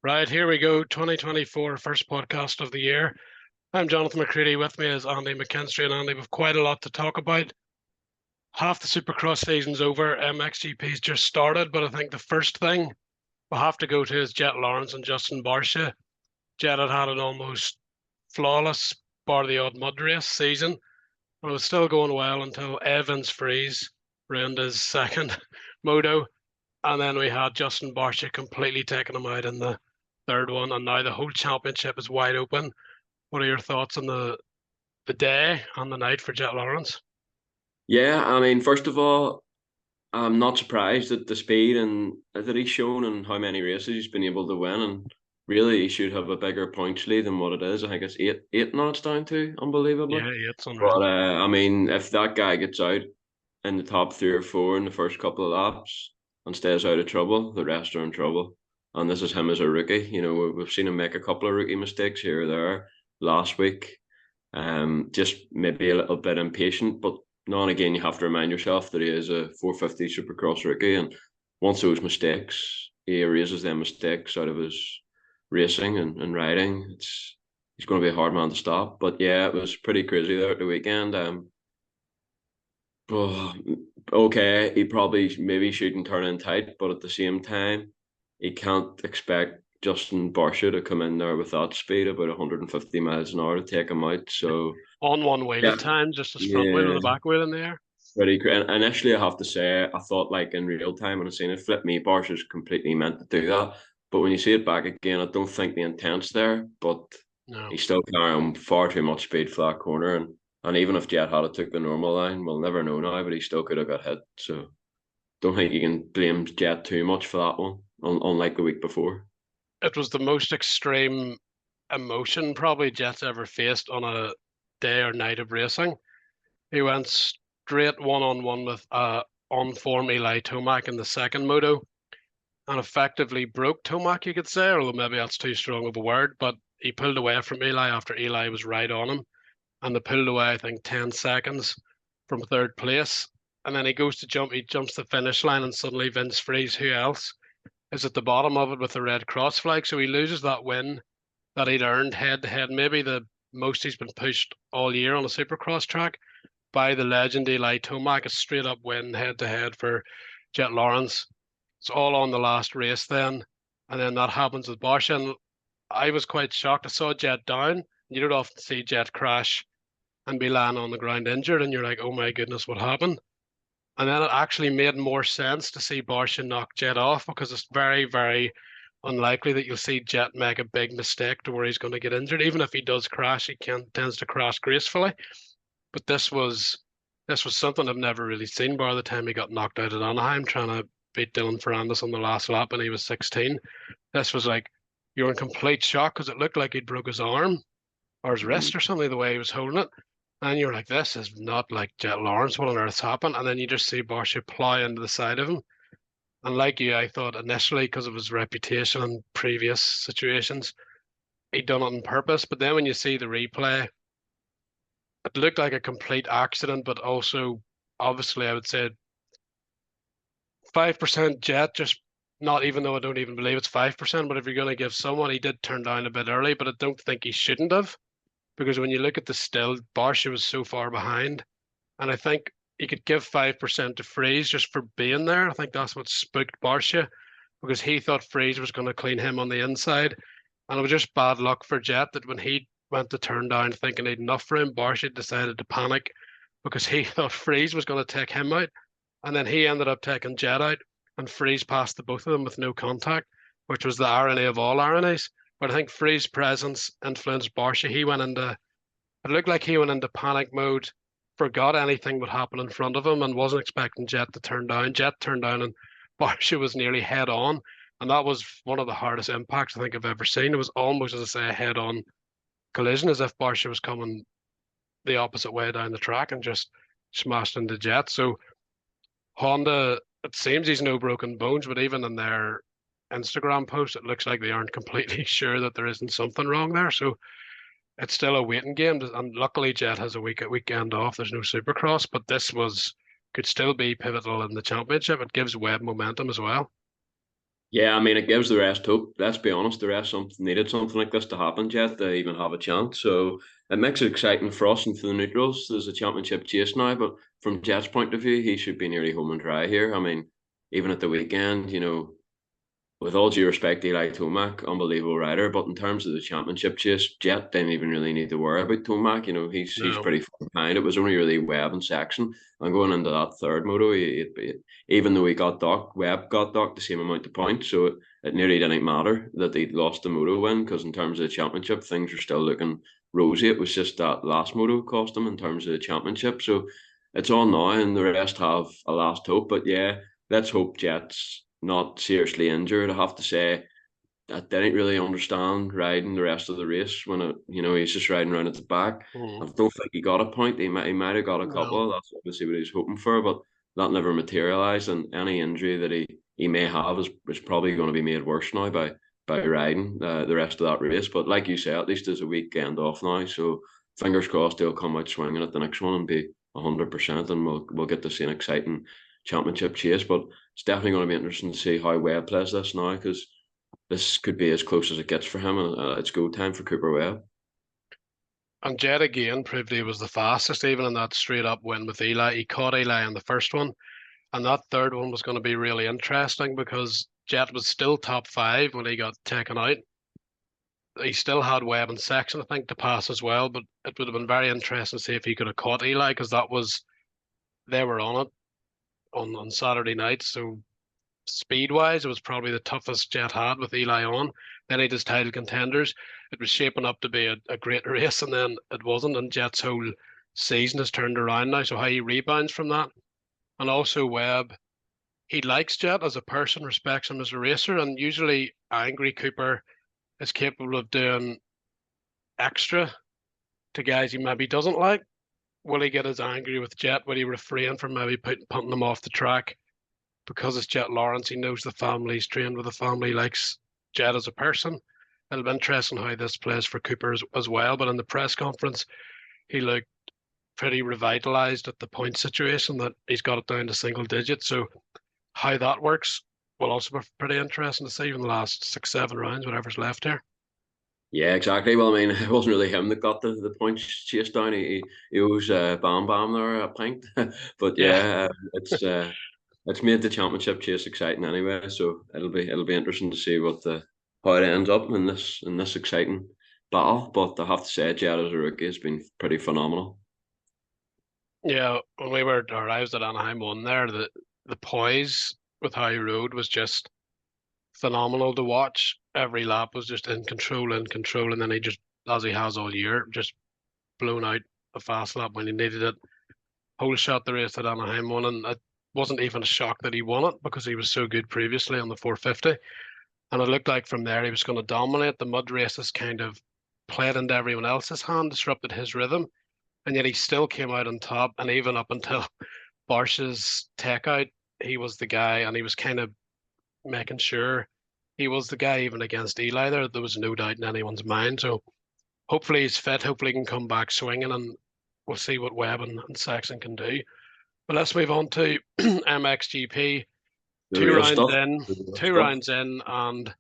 Right, here we go. 2024, first podcast of the year. I'm Jonathan McCready. With me is Andy McKinstry. And Andy, we've quite a lot to talk about. Half the supercross season's over. MXGP's just started. But I think the first thing we'll have to go to is Jett Lawrence and Justin Barcia. Jett had an almost flawless, bar the odd mud race season. But it was still going well until Evans Freeze ruined his second moto. And then we had Justin Barcia completely taking him out in the third one, and now the whole championship is wide open. What are your thoughts on the day and the night for Jett Lawrence? Yeah, I mean, first of all, I'm not surprised at the speed and that he's shown and how many races he's been able to win. And really, he should have a bigger points lead than what it is. I think it's eight knots down to, unbelievably. Yeah, it's unreal. But I mean, if that guy gets out in the top three or four in the first couple of laps and stays out of trouble, the rest are in trouble. And this is him as a rookie. You know, we've seen him make a couple of rookie mistakes here or there last week. Just maybe a little bit impatient, but now and again you have to remind yourself that he is a 450 Supercross rookie, and once those mistakes, he erases them mistakes out of his racing and riding. He's going to be a hard man to stop. But yeah, it was pretty crazy there at the weekend. Oh, okay, he probably maybe shouldn't turn in tight, but at the same time, he can't expect Justin Barcia to come in there with that speed, about 150 miles an hour, to take him out. So On one wheel yeah, at times, just his front wheel yeah, and the back wheel in the air. pretty crazy. And initially, I have to say, I thought like in real time when I seen it flip me, Barcia's completely meant to do that. But when you see it back again, I don't think the intent's there. But No. he's still carrying far too much speed for that corner, and even if Jett had took the normal line, we'll never know now. But he still could have got hit. So don't think you can blame Jett too much for that one, unlike the week before. It was the most extreme emotion probably Jett's ever faced on a day or night of racing. He went straight one-on-one with on form Eli Tomac in the second moto and effectively broke Tomac, you could say, although maybe that's too strong of a word, but he pulled away from Eli after Eli was right on him. And they pulled away, I think, 10 seconds from third place. And then he goes to jump, he jumps the finish line, and suddenly Vince Freeze, who else, is at the bottom of it with the red cross flag. So he loses that win that he'd earned head to head, maybe the most he's been pushed all year on a supercross track by the legend Eli Tomac, a straight up win head to head for Jett Lawrence. It's all on the last race then. And then that happens with Barcia. And I was quite shocked. I saw Jett down. You don't often see Jett crash and be lying on the ground injured, and you're like, oh my goodness, what happened? And then it actually made more sense to see Barcia knock Jett off, because it's very, very unlikely that you'll see Jett make a big mistake to where he's going to get injured. Even if he does crash, he tends to crash gracefully. But this was something I've never really seen by the time he got knocked out at Anaheim trying to beat Dylan Ferrandis on the last lap and he was 16. This was like, you're in complete shock because it looked like he'd broke his arm or his Mm-hmm. wrist or something, the way he was holding it. And you're like, this is not like Jett Lawrence. What on earth's happened? And then you just see Barcia plow into the side of him. And like you, I thought initially, because of his reputation and previous situations, he'd done it on purpose. But then when you see the replay, it looked like a complete accident, but also, obviously, I would say 5% Jett, just not, even though I don't even believe it's 5%, but if you're going to give someone, he did turn down a bit early, but I don't think he shouldn't have, because when you look at the still, Barcia was so far behind. And I think you could give 5% to Freeze just for being there. I think that's what spooked Barcia, because he thought Freeze was going to clean him on the inside. And it was just bad luck for Jett that when he went to turn down thinking he'd enough for him, Barcia decided to panic because he thought Freeze was going to take him out. And then he ended up taking Jett out, and Freeze passed the both of them with no contact, which was the irony of all ironies. But I think Freeze's presence influenced Barcia. It looked like he went into panic mode, forgot anything would happen in front of him, and wasn't expecting Jett to turn down. Jett turned down, and Barcia was nearly head on. And that was one of the hardest impacts I think I've ever seen. It was almost, as I say, a head on collision, as if Barcia was coming the opposite way down the track and just smashed into Jett. So Honda, it seems he's no broken bones, but even in their Instagram post, it looks like they aren't completely sure that there isn't something wrong there. So it's still a waiting game. And luckily, Jett has a weekend off. There's no Supercross, but could still be pivotal in the championship. It gives Webb momentum as well. Yeah, I mean, it gives the rest hope. Let's be honest, the rest needed something like this to happen, Jet, to even have a chance. So it makes it exciting for us and for the neutrals. There's a championship chase now, but from Jet's point of view, he should be nearly home and dry here. I mean, even at the weekend, with all due respect, Eli Tomac, unbelievable rider. But in terms of the championship chase, Jet didn't even really need to worry about Tomac. He's No. pretty far behind. It was only really Webb and Section. And going into that third moto, even though he got docked, Webb got docked the same amount of points. So it nearly didn't matter that he lost the moto win, because in terms of the championship, things are still looking rosy. It was just that last moto cost him in terms of the championship. So it's on now, and the rest have a last hope. But yeah, let's hope Jet's not seriously injured. I have to say, I didn't really understand riding the rest of the race when he's just riding around at the back. I Mm. don't think he got a point. He might have got a No. couple. That's obviously what he was hoping for, but that never materialised. And any injury that he may have is probably going to be made worse now by riding the rest of that race. But like you say, at least there's a weekend off now, so fingers crossed he'll come out swinging at the next one and be 100%, and we'll get to see an exciting championship chase. But it's definitely going to be interesting to see how Webb plays this now, because this could be as close as it gets for him, and it's go time for Cooper Webb. And Jett again proved he was the fastest, even in that straight up win with Eli. He caught Eli in the first one, and that third one was going to be really interesting because Jett was still top five when he got taken out. He still had Webb and Section, I think, to pass as well, but it would have been very interesting to see if he could have caught Eli because they were on it on Saturday night. So speed wise, it was probably the toughest Jett had with Eli on. Then he had his title contenders. It was shaping up to be a great race, and then it wasn't. And Jett's whole season has turned around now. So how he rebounds from that, and also Webb, he likes Jett as a person, respects him as a racer, and usually angry Cooper is capable of doing extra to guys he maybe doesn't like. Will he get as angry with Jett? Will he refrain from maybe punting him off the track? Because it's Jett Lawrence, he knows the family, he's trained with the family, likes Jett as a person. It'll be interesting how this plays for Cooper as well. But in the press conference, he looked pretty revitalised at the point situation that he's got it down to single digits. So how that works will also be pretty interesting to see in the last 6, 7 rounds, whatever's left here. Yeah, exactly. Well, I mean, it wasn't really him that got the points chased down. He owes Bam Bam there a pint, but Yeah. yeah, it's made the championship chase exciting anyway. So it'll be interesting to see how it ends up in this exciting battle. But I have to say, Jed as a rookie has been pretty phenomenal. Yeah, when I was at Anaheim 1 there, the poise with how he rode was just phenomenal to watch. Every lap was just in control, and then he just, as he has all year, just blown out a fast lap when he needed it. Whole shot the race at Anaheim 1, and it wasn't even a shock that he won it because he was so good previously on the 450. And it looked like from there he was going to dominate. The mud races kind of played into everyone else's hand, disrupted his rhythm, and yet he still came out on top. And even up until Barcia's takeout, he was the guy, and he was kind of making sure he was the guy even against Eli there. There was no doubt in anyone's mind. So hopefully he's fit. Hopefully he can come back swinging, and we'll see what Webb and Saxon can do. But let's move on to MXGP. The Two real rounds stuff. in, The real two stuff. rounds in, and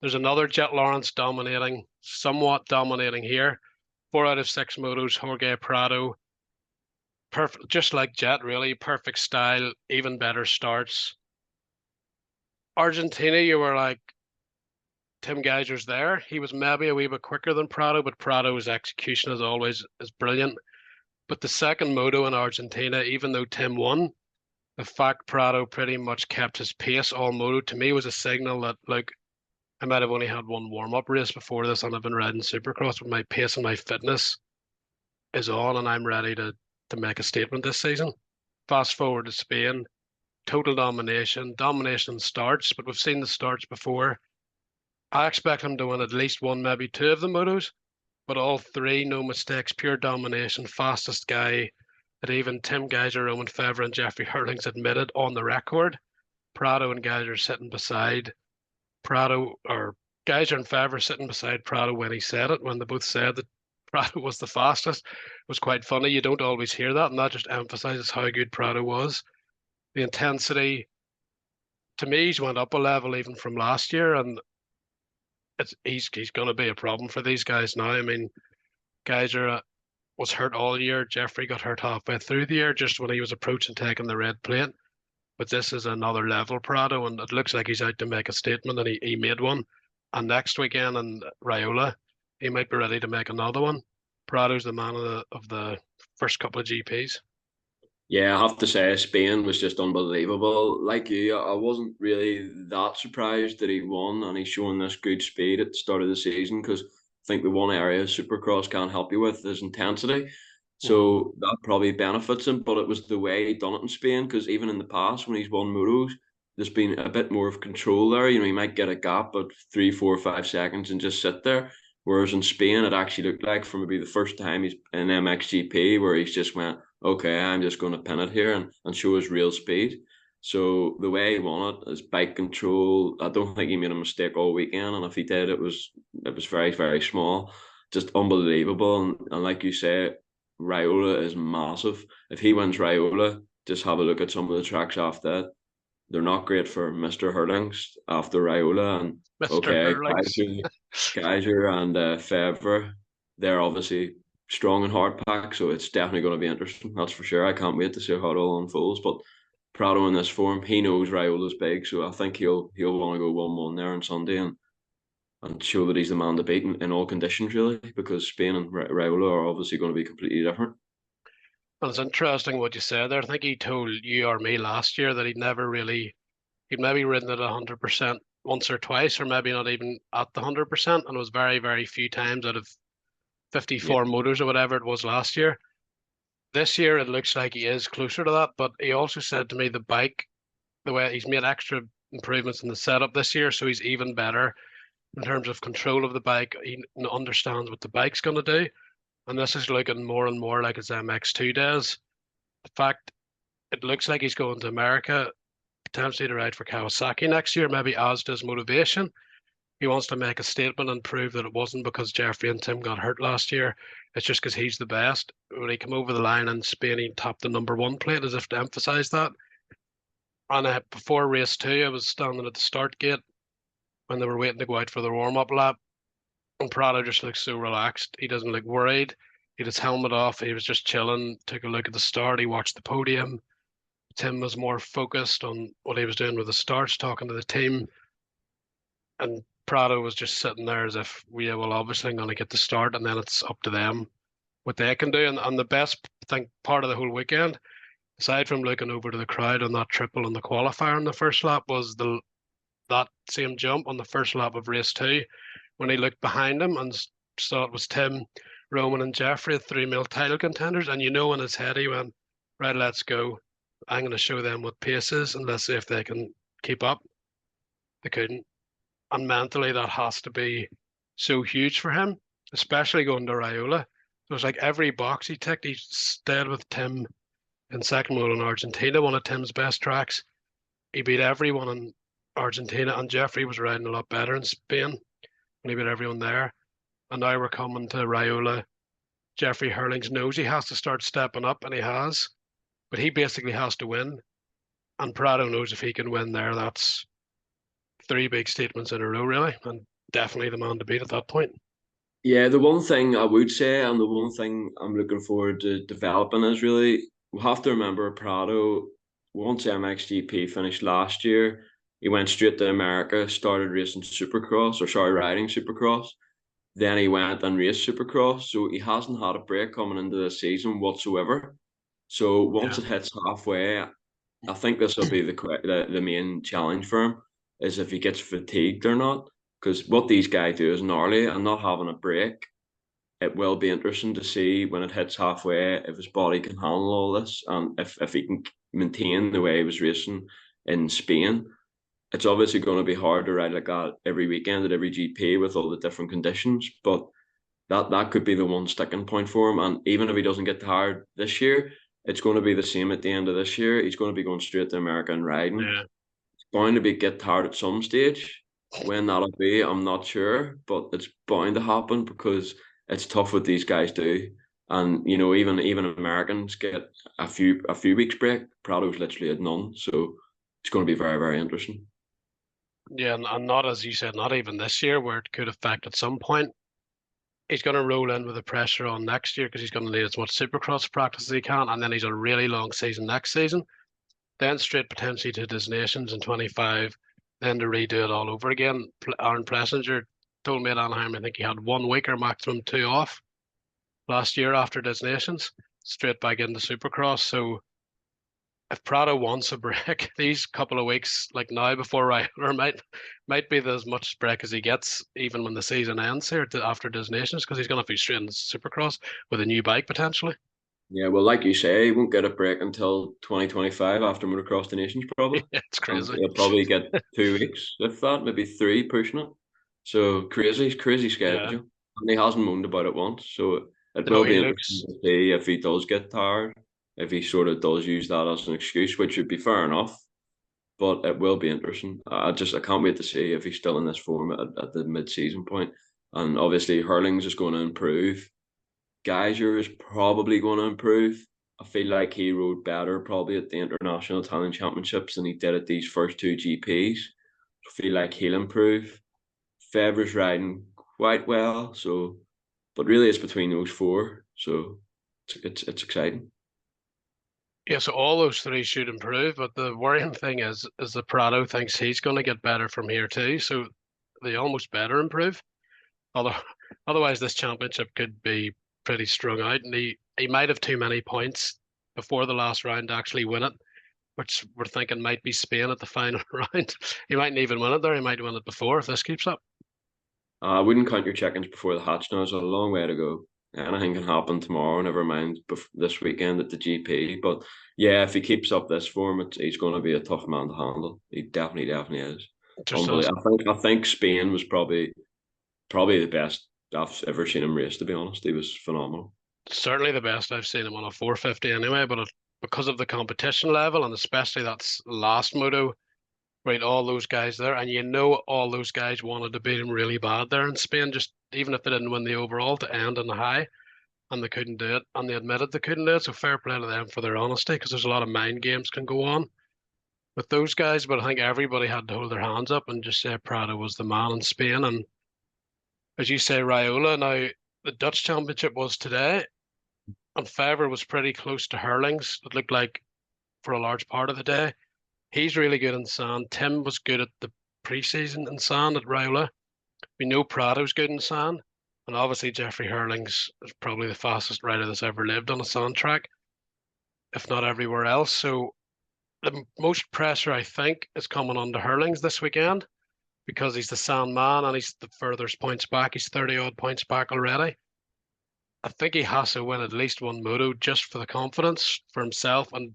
there's another Jett Lawrence dominating, somewhat dominating here. 4 out of 6 motos, Jorge Prado. Perfect, just like Jett, really. Perfect style, even better starts. Argentina, you were like, Tim Geiger's there. He was maybe a wee bit quicker than Prado, but Prado's execution, as always, is brilliant. But the second moto in Argentina, even though Tim won, the fact Prado pretty much kept his pace all moto to me was a signal that, like, I might have only had one warm up race before this, and I've been riding Supercross, but my pace and my fitness is on, and I'm ready to make a statement this season. Fast forward to Spain, total domination, domination in starts, but we've seen the starts before. I expect him to win at least one, maybe two of the motos, but all three, no mistakes, pure domination, fastest guy that even Tim Geiger, Roman Fevre, and Jeffrey Hurlings admitted on the record. Prado and Geiger sitting beside Prado, or Geiger and Fevre sitting beside Prado when he said it, when they both said that Prado was the fastest. It was quite funny. You don't always hear that, and that just emphasizes how good Prado was. The intensity, to me, he's went up a level even from last year, and he's going to be a problem for these guys now. I mean, guys was hurt all year. Jeffrey got hurt halfway through the year, just when he was approaching taking the red plate. But this is another level, Prado, and it looks like he's out to make a statement, and he made one. And next weekend in Raiola, he might be ready to make another one. Prado's the man of the first couple of GPs. Yeah, I have to say Spain was just unbelievable. Like you, I wasn't really that surprised that he won, and he's showing this good speed at the start of the season, because I think the one area Supercross can't help you with is intensity. So that probably benefits him, but it was the way he done it in Spain, because even in the past when he's won motos, there's been a bit more of control there. You know, he might get a gap at 3, 4, 5 seconds and just sit there. Whereas in Spain, it actually looked like, from maybe the first time he's in MXGP, where he's just went, okay, I'm just going to pin it here and show his real speed. So the way he won it, his bike control, I don't think he made a mistake all weekend. And if he did, it was very, very small. Just unbelievable. And like you say, Raiola is massive. If he wins Raiola, just have a look at some of the tracks after that. They're not great for Mr. Hurlings after Raiola. And Mr. okay, Hurlings. Geyser and Fevre, they're obviously strong and hard pack, so it's definitely going to be interesting. That's for sure. I can't wait to see how it all unfolds. But Prado in this form, he knows Raiola's big, so I think he'll want to go 1-1 there on Sunday and show that he's the man to beat in all conditions, really, because Spain and Raiola are obviously going to be completely different. And it's interesting what you said there. I think he told you or me last year that he'd maybe ridden it 100% once or twice, or maybe not even at the 100%, and it was very, very few times out of 54 motors or whatever it was last year. This year, it looks like he is closer to that, but he also said to me the bike, the way he's made extra improvements in the setup this year, so he's even better in terms of control of the bike. He understands what the bike's going to do, and this is looking more and more like his MX2 days. In fact, it looks like he's going to America, potentially to ride for Kawasaki next year, maybe as does motivation. He wants to make a statement and prove that it wasn't because Jeffrey and Tim got hurt last year. It's just because he's the best. When he came over the line in Spain, he topped the #1 plate, as if to emphasise that. And before race 2, I was standing at the start gate when they were waiting to go out for the warm-up lap. And Prado just looks so relaxed. He doesn't look worried. He had his helmet off. He was just chilling, took a look at the start. He watched the podium. Tim was more focused on what he was doing with the starts, talking to the team. And Prado was just sitting there as if, yeah, well, obviously I'm going to get the start, and then it's up to them what they can do. And the best thing, part of the whole weekend, aside from looking over to the crowd on that triple on the qualifier in the first lap, was that same jump on the first lap of race 2, when he looked behind him and saw it was Tim, Roman, and Jeffrey, the 3 mil title contenders. And in his head, he went, right, let's go. I'm going to show them what pace is, and let's see if they can keep up. They couldn't. And mentally, that has to be so huge for him, especially going to Raiola. It was like every box he ticked. He stayed with Tim in second mode in Argentina, one of Tim's best tracks. He beat everyone in Argentina, and Jeffrey was riding a lot better in Spain when he beat everyone there. And now we're coming to Raiola. Jeffrey Hurlings knows he has to start stepping up, and he has, but he basically has to win. And Prado knows if he can win there, that's 3 big statements in a row, really, and definitely the man to beat at that point. Yeah, the one thing I would say, and the one thing I'm looking forward to developing, is really, we have to remember Prado, once MXGP finished last year, he went straight to America, started racing Supercross, or sorry, riding Supercross. Then he went and raced Supercross, so he hasn't had a break coming into the season whatsoever. So once it hits halfway, I think this will be the main challenge for him, is if he gets fatigued or not. Because what these guys do is gnarly, and not having a break, it will be interesting to see when it hits halfway if his body can handle all this, and if he can maintain the way he was racing in Spain. It's obviously going to be hard to ride like that every weekend at every GP with all the different conditions, but that could be the one sticking point for him. And even if he doesn't get tired this year, it's going to be the same at the end of this year. He's going to be going straight to America and riding. Yeah. It's bound to be get tired at some stage. When that'll be, I'm not sure, but it's bound to happen because it's tough what these guys do. And even Americans get a few weeks break. Prado's literally had none, so it's going to be very, very interesting. Yeah, and not, as you said, not even this year, where it could affect at some point. He's going to roll in with the pressure on next year because he's going to need as much supercross practice as he can, and then he's a really long season next season. Then straight potentially to Nations in 25, then to redo it all over again. Aaron Plessinger told me at Anaheim, I think he had 1 week or maximum 2 off last year after Nations, straight back into supercross. So if Prado wants a break, these couple of weeks, like now before Ryder, might be as much break as he gets, even when the season ends here after Nations, because he's going to be straight into Supercross with a new bike potentially. Yeah, well, like you say, he won't get a break until 2025 after Motocross the Nations, probably. Yeah, it's And crazy. he'll probably get 2 weeks, if that, maybe three, pushing it. So crazy Yeah. schedule. And he hasn't moaned about it once. So it No, will he be interesting looks. to see if he does get tired, if he sort of does use that as an excuse, which would be fair enough. But it will be interesting. I can't wait to see if he's still in this form at the mid-season point. And obviously, Hurling's is going to improve. Geyser is probably going to improve. I feel like he rode better probably at the International Talent Championships than he did at these first two GPs. I feel like he'll improve. Fevre's riding quite well, so but really it's between those four, so it's exciting. Yeah, so all those three should improve, but the worrying thing is the Prado thinks he's going to get better from here too, so they almost better improve. Although, otherwise, this championship could be pretty strung out, and he might have too many points before the last round to actually win it, which we're thinking might be Spain at the final round. He mightn't even win it there. He might win it before if this keeps up. I wouldn't count your chickens before the hatch now. There's a long way to go. Anything can happen tomorrow, never mind this weekend at the GP. But yeah, if he keeps up this form, he's going to be a tough man to handle. He definitely is. Just as Unbelievable. I think Spain was probably the best I've ever seen him race. To be honest, he was phenomenal. certainly the best I've seen him on a 450 anyway, but because of the competition level and especially that's last moto, right, all those guys there, and you know all those guys wanted to beat him really bad there in Spain, just even if they didn't win the overall to end on the high, and they couldn't do it, and they admitted they couldn't do it. So fair play to them for their honesty, because there's a lot of mind games can go on with those guys. But I think everybody had to hold their hands up and just say Prado was the man in Spain. And as you say, Raiola. Now the Dutch Championship was today, and Fevre was pretty close to Hurlings. It looked like for a large part of the day. He's really good in sand. Tim was good at the preseason in sand at Raiola. We know Prado's good in sand. And obviously Jeffrey Hurlings is probably the fastest rider that's ever lived on a sand track, if not everywhere else. So the most pressure, I think, is coming on to Hurlings this weekend because he's the sand man and he's the furthest points back. He's 30 odd points back already. I think he has to win at least one moto just for the confidence for himself. And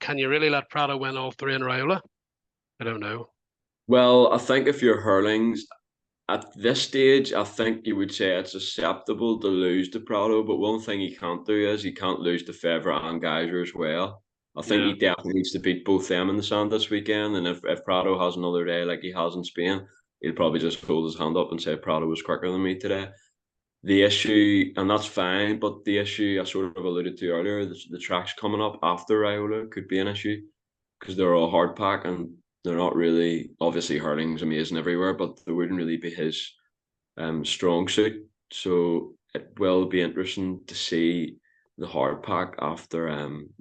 can you really let Prado win all three in Raiola? I don't know. Well, I think if you're Hurlings at this stage, I think you would say it's acceptable to lose to Prado, but one thing he can't do is he can't lose to Fevre and Geyser as well. I think Yeah. he definitely needs to beat both them in the sand this weekend. And if Prado has another day like he has in Spain, he'll probably just hold his hand up and say Prado was quicker than me today. The issue, and that's fine, but the issue I sort of alluded to earlier, the tracks coming up after Raiola could be an issue because they're all hard pack and they're not really, obviously Hurling's amazing everywhere, but they wouldn't really be his strong suit. So it will be interesting to see the hard pack after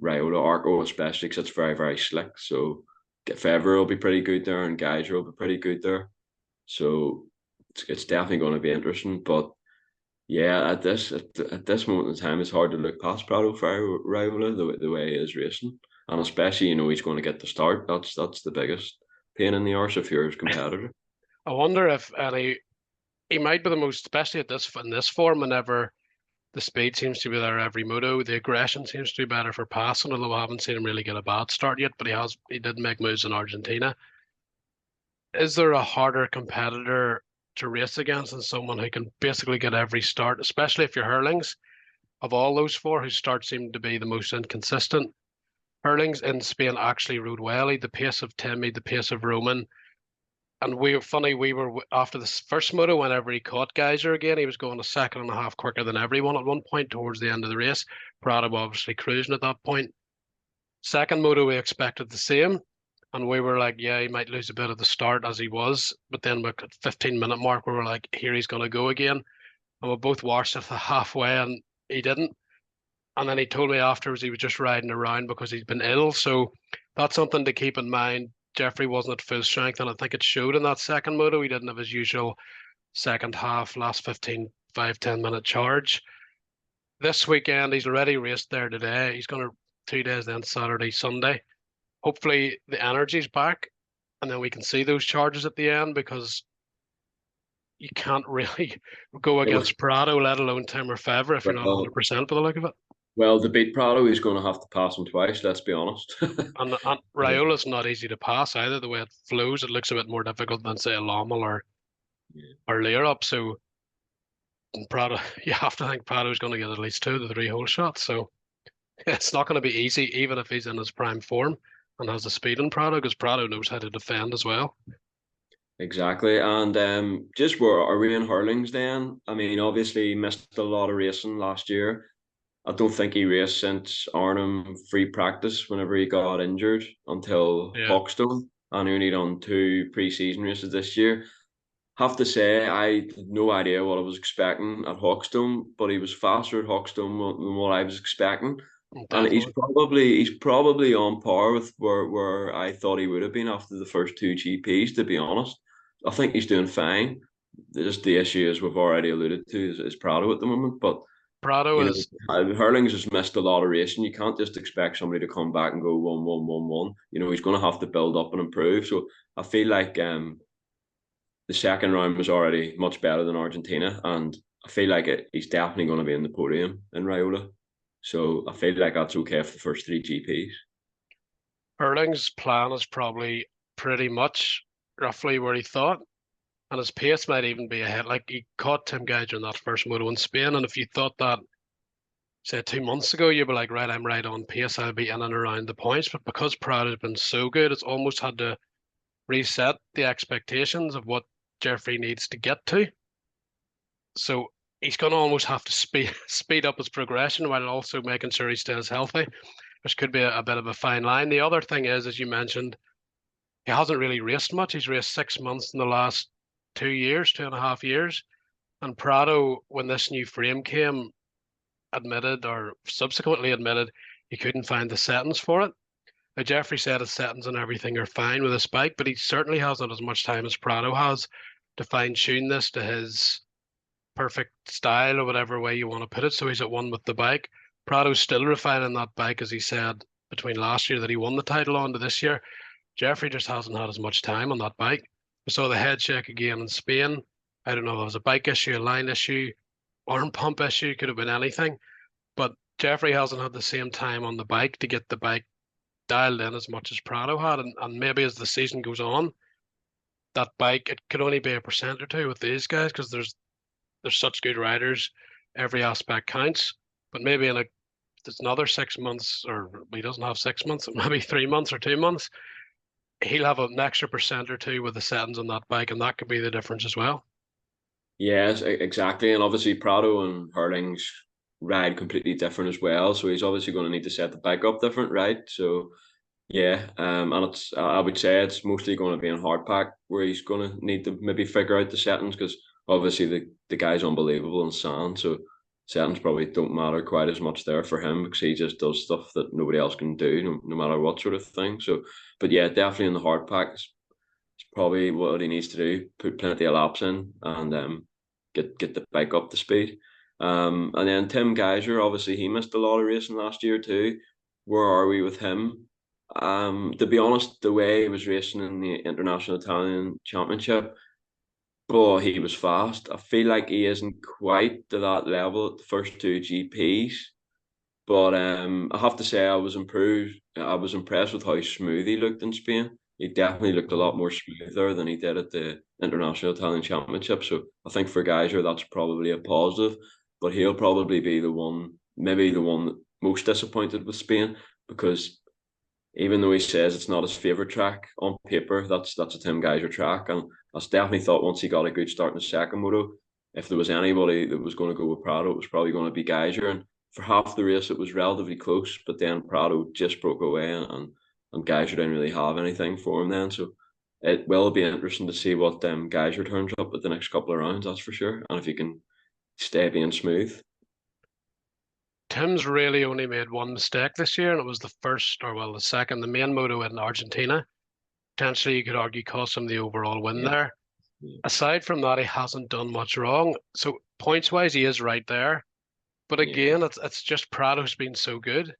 Raiola Arco, especially because it's very, very slick. So Fevre will be pretty good there and Geyser will be pretty good there. So it's definitely going to be interesting. But yeah, at this moment in time, it's hard to look past Prado for Raiola the way he is racing, and especially he's going to get the start. That's the biggest pain in the arse if you're his competitor. I wonder if any he might be the most, especially at this in this form. Whenever the speed seems to be there every moto, the aggression seems to be better for passing. Although I haven't seen him really get a bad start yet, but he did make moves in Argentina. Is there a harder competitor to race against than someone who can basically get every start, especially if you're Hurlings? Of all those four, whose start seemed to be the most inconsistent, Hurlings in Spain actually rode well. He the pace of Timmy, the pace of Roman. And we were funny, we were after the first moto, whenever he caught Geyser again, he was going a second and a half quicker than everyone at one point towards the end of the race. Prado obviously cruising at that point. Second moto, we expected the same. And we were like, yeah, he might lose a bit at the start as he was. But then at 15-minute mark, we were like, here he's going to go again. And we both watched it halfway and he didn't. And then he told me afterwards he was just riding around because he'd been ill. So that's something to keep in mind. Jeffrey wasn't at full strength, and I think it showed in that second moto. He didn't have his usual second half, last 15, 5, 10 minute charge. This weekend, he's already raced there today. He's going to 2 days then, Saturday, Sunday. Hopefully the energy's back and then we can see those charges at the end, because you can't really go It was against Prado, let alone Tim or Fevre, if you're not well, 100% by the look of it. well, to beat Prado, he's going to have to pass him twice. Let's be honest. And Raiola's not easy to pass either. The way it flows, it looks a bit more difficult than say a Lommel or Leerup. So Prado, you have to think Prado's going to get at least 2 to 3 hole shots. So it's not going to be easy, even if he's in his prime form and has the speed in Prado, because Prado knows how to defend as well. Exactly. And just where are we in hurlings then? I mean, obviously he missed a lot of racing last year. I don't think he raced since Arnhem free practice whenever he got injured until Yeah, Hawkstone, and he only done 2 pre-season races this year. Have to say, I had no idea what I was expecting at Hawkstone, but he was faster at Hawkstone than what I was expecting. And definitely. he's probably on par with where I thought he would have been after the first 2 GPs, to be honest. I think he's doing fine. Just the issue, as we've already alluded to, is Prado at the moment. But Prado you is know, Hurlings has missed a lot of racing. You can't just expect somebody to come back and go 1-1-1-1. You know, he's going to have to build up and improve. So I feel like the second round was already much better than Argentina, and I feel like he's definitely going to be in the podium in Raiola. So I feel like that's okay for the first 3 GPs. Erling's plan is probably pretty much roughly where he thought, and his pace might even be ahead. Like he caught Tim Geiger in that first moto in Spain, and if you thought that, say 2 months ago, you'd be like, right, I'm right on pace. I'll be in and around the points. But because Proud has been so good, it's almost had to reset the expectations of what Jeffrey needs to get to. So he's going to almost have to speed up his progression while also making sure he stays healthy, which could be a bit of a fine line. The other thing is, as you mentioned, he hasn't really raced much. He's raced 6 months in the last 2 years, 2.5 years. And Prado, when this new frame came, admitted or subsequently admitted he couldn't find the settings for it. Now, Jeffrey said his settings and everything are fine with his bike, but he certainly hasn't as much time as Prado has to fine tune this to his perfect style or whatever way you want to put it. So he's at one with the bike. Prado's still refining that bike, as he said, between last year that he won the title on to this year. Jeffrey just hasn't had as much time on that bike. We saw the head shake again in Spain. I don't know if it was a bike issue, a line issue, arm pump issue, could have been anything. But Jeffrey hasn't had the same time on the bike to get the bike dialed in as much as Prado had. And maybe as the season goes on, that bike, it could only be 1% or 2 with these guys, because there's such good riders. Every aspect counts. But maybe there's another 6 months, or he doesn't have 6 months, maybe 3 months or 2 months, he'll have an extra 1% or 2 with the settings on that bike, and that could be the difference as well. Yes, exactly. And obviously Prado and Hurlings ride completely different as well. So he's obviously going to need to set the bike up different, right? So yeah, and I would say it's mostly going to be in hard pack where he's going to need to maybe figure out the settings, because obviously the guy's unbelievable in sand, so settings probably don't matter quite as much there for him, because he just does stuff that nobody else can do, no matter what sort of thing. So, but yeah, definitely in the hard pack, it's probably what he needs to do: put plenty of laps in and get the bike up to speed. And then Tim Geiger, obviously he missed a lot of racing last year too. Where are we with him? To be honest, the way he was racing in the International Italian Championship, oh, he was fast. I feel like he isn't quite to that level at the first 2 GPs. But I have to say I was improved. I was impressed with how smooth he looked in Spain. He definitely looked a lot more smoother than he did at the International Italian Championship. So I think for Geiger that's probably a positive. But he'll probably be the one, maybe the one most disappointed with Spain, because even though he says it's not his favourite track on paper, that's a Tim Geiger track. And I definitely thought once he got a good start in the second moto, if there was anybody that was going to go with Prado, it was probably going to be Geiger. And for half the race it was relatively close, but then Prado just broke away, and Geiger didn't really have anything for him then. So it will be interesting to see what Geiger turns up at the next couple of rounds, that's for sure, and if he can stay being smooth. Tim's really only made one mistake this year, and it was the second, the main moto in Argentina. Potentially, you could argue cost him the overall win there. Yeah. Aside from that, he hasn't done much wrong. So points wise, he is right there. But again, it's just Prado's been so good.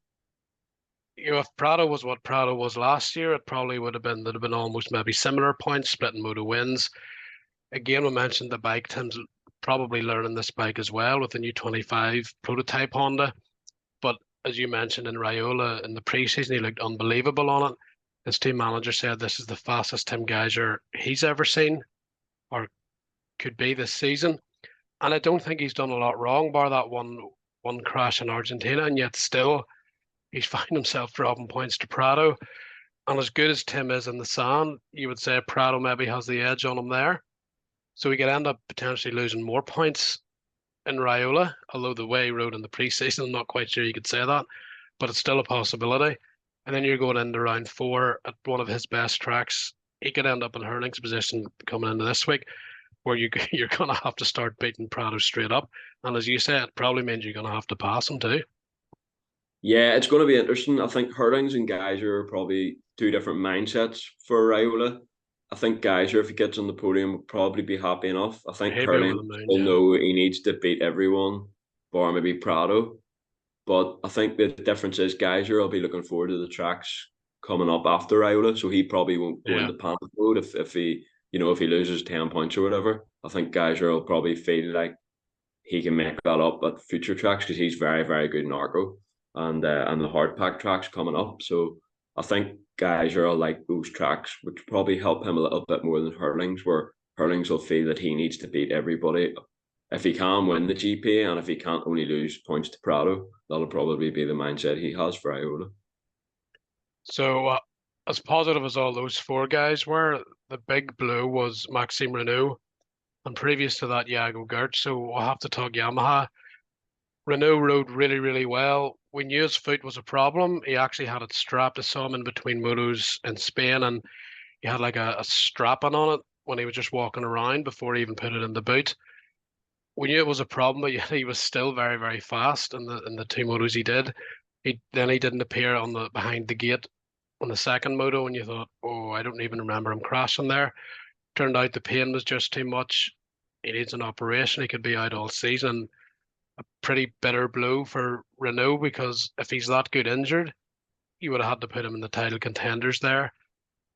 If Prado was what Prado was last year, it probably there'd have been almost maybe similar points, splitting moto wins. Again, we mentioned the bike. Tim's probably learning this bike as well with the new 25 prototype Honda. But as you mentioned in Raiola in the preseason, he looked unbelievable on it. His team manager said this is the fastest Tim Geiger he's ever seen, or could be this season. And I don't think he's done a lot wrong, bar that one crash in Argentina, and yet still he's found himself dropping points to Prado. And as good as Tim is in the sand, you would say Prado maybe has the edge on him there. So he could end up potentially losing more points in Raiola, although the way he rode in the preseason, I'm not quite sure you could say that, but it's still a possibility. And then you're going into round 4 at one of his best tracks. He could end up in Hurling's position coming into this week, where you're going to have to start beating Prado straight up. And as you say, it probably means you're going to have to pass him too. Yeah, it's going to be interesting. I think Hurlings and Geiger are probably two different mindsets for Raiola. I think Geiger, if he gets on the podium, will probably be happy enough. I think He'd be over Hurling the moon, will yeah. know he needs to beat everyone, bar maybe Prado. But I think the difference is Geiger will be looking forward to the tracks coming up after Raiola, so he probably won't go Yeah. into panic mode if he if he loses 10 points or whatever. I think Geiger will probably feel like he can make that up at future tracks because he's very, very good in Arco and the hard pack tracks coming up. So I think Geiger will like those tracks, which probably help him a little bit more than Hurlings, where Hurlings will feel that he needs to beat everybody. If he can win the GP and if he can't only lose points to Prado, that'll probably be the mindset he has for Iola. So, as positive as all those 4 guys were, the big blow was Maxime Renault, and previous to that, Jago Gertz. So we'll have to talk Yamaha. Renault rode really, really well. We knew his foot was a problem. He actually had it strapped. I saw him in between motos in Spain, and he had like a strap on it when he was just walking around before he even put it in the boot. We knew it was a problem, but yet he was still very, very fast in the 2 motos he did. He didn't appear on the behind the gate on the second moto, and you thought, oh, I don't even remember him crashing there. Turned out the pain was just too much. He needs an operation. He could be out all season. A pretty bitter blow for Renault, because if he's that good injured, you would have had to put him in the title contenders there.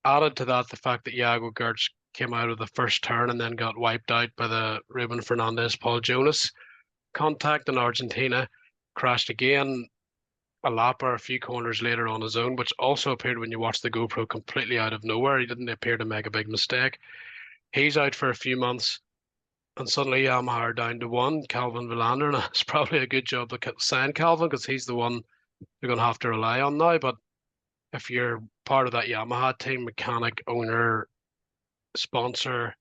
Added to that, the fact that Jago Gertz came out of the first turn and then got wiped out by the Ruben Fernandez Paul Jonas contact in Argentina, crashed again a lap or a few corners later on his own, which also appeared when you watch the GoPro completely out of nowhere. He didn't appear to make a big mistake. He's out for a few months, and suddenly Yamaha are down to 1, Calvin Villander, and it's probably a good job to sign Calvin because he's the one you're going to have to rely on now. But if you're part of that Yamaha team, mechanic, owner, sponsor,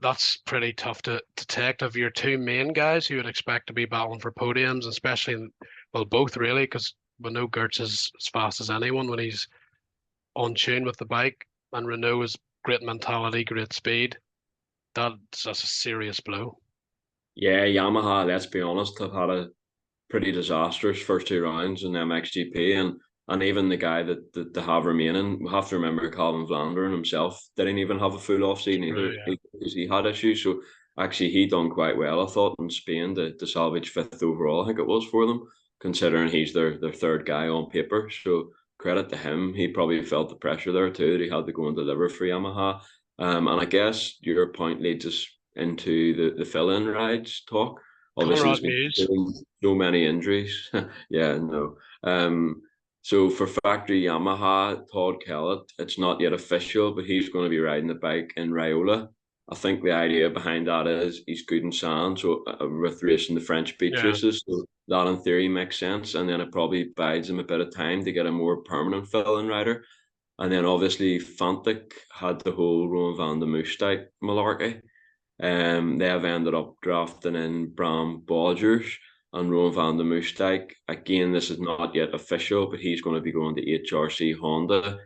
that's pretty tough to take. Of your 2 main guys who would expect to be battling for podiums, especially, well, both really, because we know Gertz is as fast as anyone when he's on tune with the bike, and Renault is great mentality, great speed. That's a serious blow. Yeah, Yamaha, let's be honest, have had a pretty disastrous first 2 rounds in MXGP, and even the guy that they have remaining, we have to remember Calvin Vlaanderen himself didn't even have a full off season either because he had issues. So actually he done quite well, I thought, in Spain to salvage 5th overall, I think it was, for them, considering he's their 3rd guy on paper. So credit to him. He probably felt the pressure there too, that he had to go and deliver for Yamaha. And I guess your point leads us into the fill-in rides talk. Obviously, Conrad there's Muse. been so many injuries. Yeah, no. So for factory Yamaha, Todd Kellett, it's not yet official, but he's going to be riding the bike in Raiola. I think the idea behind that is he's good in sand, so with racing the French beach Yeah. races, so that in theory makes sense. And then it probably buys him a bit of time to get a more permanent fill-in rider. And then obviously Fantic had the whole Rowan van de Moostijk malarkey. They have ended up drafting in Bram Bodgers, and Rowan van der Moosdijk. Again, this is not yet official, but he's going to be going to HRC Honda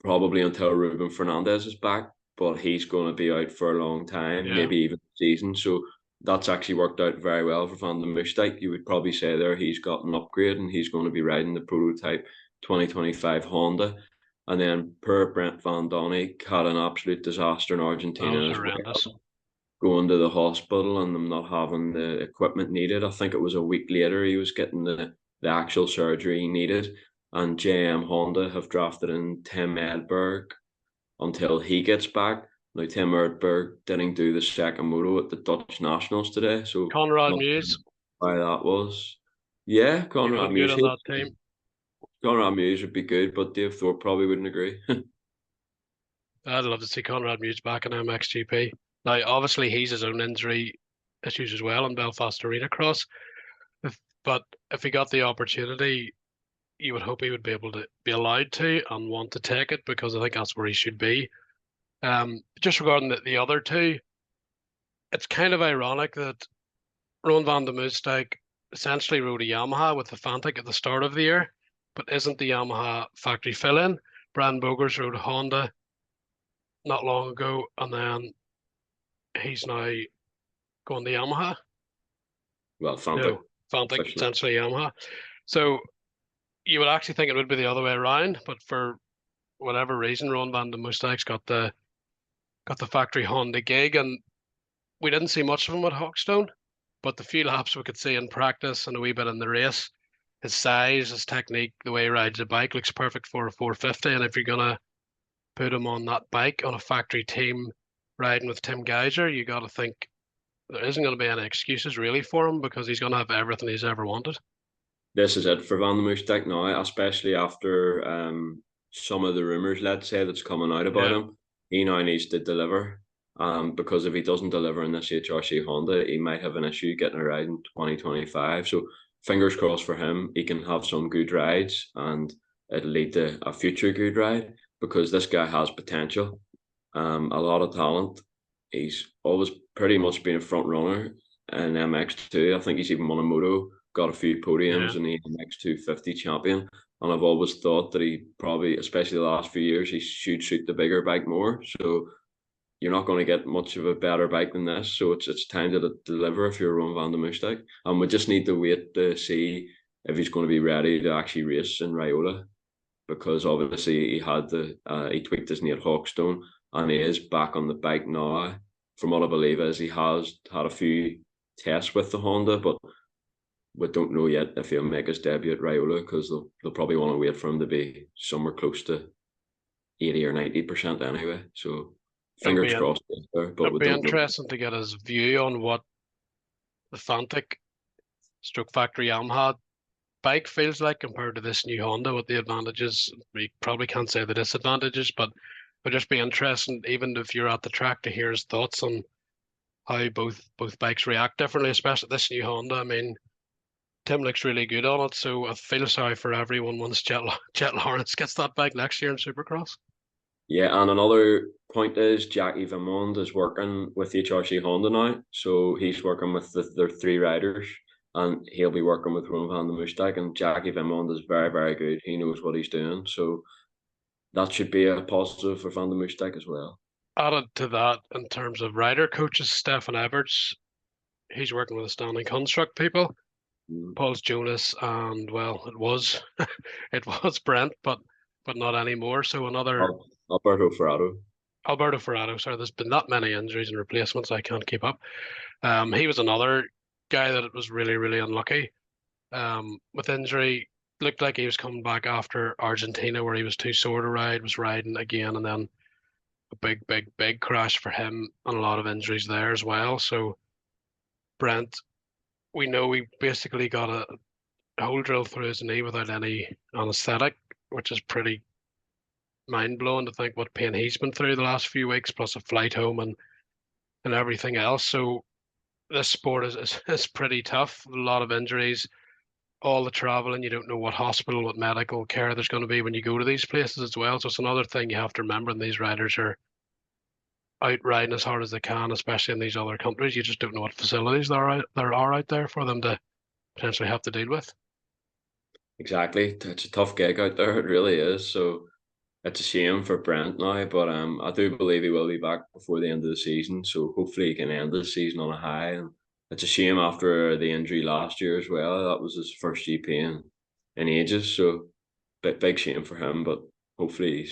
probably until Ruben Fernandez is back. But he's going to be out for a long time, maybe even season. So that's actually worked out very well for Van der Moosdijk. You would probably say there he's got an upgrade and he's going to be riding the prototype 2025 Honda. And then poor Brent Van Donny had an absolute disaster in Argentina as well, going to the hospital and them not having the equipment needed. I think it was a week later he was getting the actual surgery he needed. And JM Honda have drafted in Tim Edberg until he gets back. Now, Tim Edberg didn't do the second moto at the Dutch Nationals today. So Conrad Muse. Why that was. Yeah, Conrad Muse. Good on that team. Conrad Muse would be good, but Dave Thorpe probably wouldn't agree. I'd love to see Conrad Muse back in MXGP. Now, obviously, he's his own injury issues as well in Belfast Arena Cross. But if he got the opportunity, you would hope he would be able to be allowed to and want to take it, because I think that's where he should be. Just regarding the other two, it's kind of ironic that Rowan van der Moosdijk essentially rode a Yamaha with the Fantic at the start of the year, but isn't the Yamaha factory fill-in. Brian Bogers rode a Honda not long ago, and then he's now going to Yamaha. Well, Fantic. Fantic, essentially Yamaha. So you would actually think it would be the other way around, but for whatever reason, Rowan van der Moosdijk's got the factory Honda gig, and we didn't see much of him at Hawkstone, but the few laps we could see in practice and a wee bit in the race, his size, his technique, the way he rides the bike looks perfect for a 450. And if you're gonna put him on that bike on a factory team riding with Tim Geiser, you got to think there isn't going to be any excuses really for him, because he's going to have everything he's ever wanted. This is it for Van der Moosdijk now, especially after some of the rumours, let's say, that's coming out about him. He now needs to deliver, because if he doesn't deliver in this HRC Honda, he might have an issue getting a ride in 2025. So fingers crossed for him. He can have some good rides and it'll lead to a future good ride, because this guy has potential, a lot of talent. He's always pretty much been a front runner in MX2. I think he's even won a moto, got a few podiums in the MX250 champion. And I've always thought that he probably, especially the last few years, he should shoot the bigger bike more. So you're not going to get much of a better bike than this. So it's time to deliver if you're Rowan van der Moosdijk. And we just need to wait to see if he's going to be ready to actually race in Riola, because obviously he had he tweaked his knee at Hawkstone and he is back on the bike now. From what I believe is he has had a few tests with the Honda, but we don't know yet if he'll make his debut at Riola, because they'll probably want to wait for him to be somewhere close to 80 or 90% anyway. So fingers crossed there. But it'd be interesting to get his view on what the Fantic stroke factory Yamaha bike feels like compared to this new Honda, what the advantages. We probably can't say the disadvantages, but it'd just be interesting, even if you're at the track, to hear his thoughts on how both bikes react differently, especially this new Honda. I mean, Tim looks really good on it, so I feel sorry for everyone once Jett Lawrence gets that bike next year in Supercross. Yeah, and another point is Jackie Vimond is working with HRC Honda now, so he's working with their three riders, and he'll be working with Rowan van der Moosdijk, and Jackie Vimond is very, very good. He knows what he's doing, so that should be a positive for van der Moosdijk as well. Added to that, in terms of rider coaches, Stefan Everts, he's working with the Standing Construct people. Paul's Jonas, and well, it was Brent, but not anymore. So another Alberto Ferraro. Sorry, there's been that many injuries and replacements, I can't keep up. He was another guy that was really, really unlucky with injury. Looked like he was coming back after Argentina, where he was too sore to ride, was riding again, and then a big crash for him, and a lot of injuries there as well. So Brent, we know he basically got a hole drilled through his knee without any anesthetic, which is pretty mind-blowing to think what pain he's been through the last few weeks, plus a flight home and everything else. So this sport is pretty tough. A lot of injuries, all the travel, and you don't know what hospital, what medical care there's going to be when you go to these places as well. So it's another thing you have to remember, and these riders are out riding as hard as they can, especially in these other countries. You just don't know what facilities there are out there for them to potentially have to deal with. Exactly. It's a tough gig out there. It really is. So it's a shame for Brent now, but I do believe he will be back before the end of the season. So hopefully he can end the season on a high. And it's a shame after the injury last year as well. That was his first GP in ages. So big shame for him. But hopefully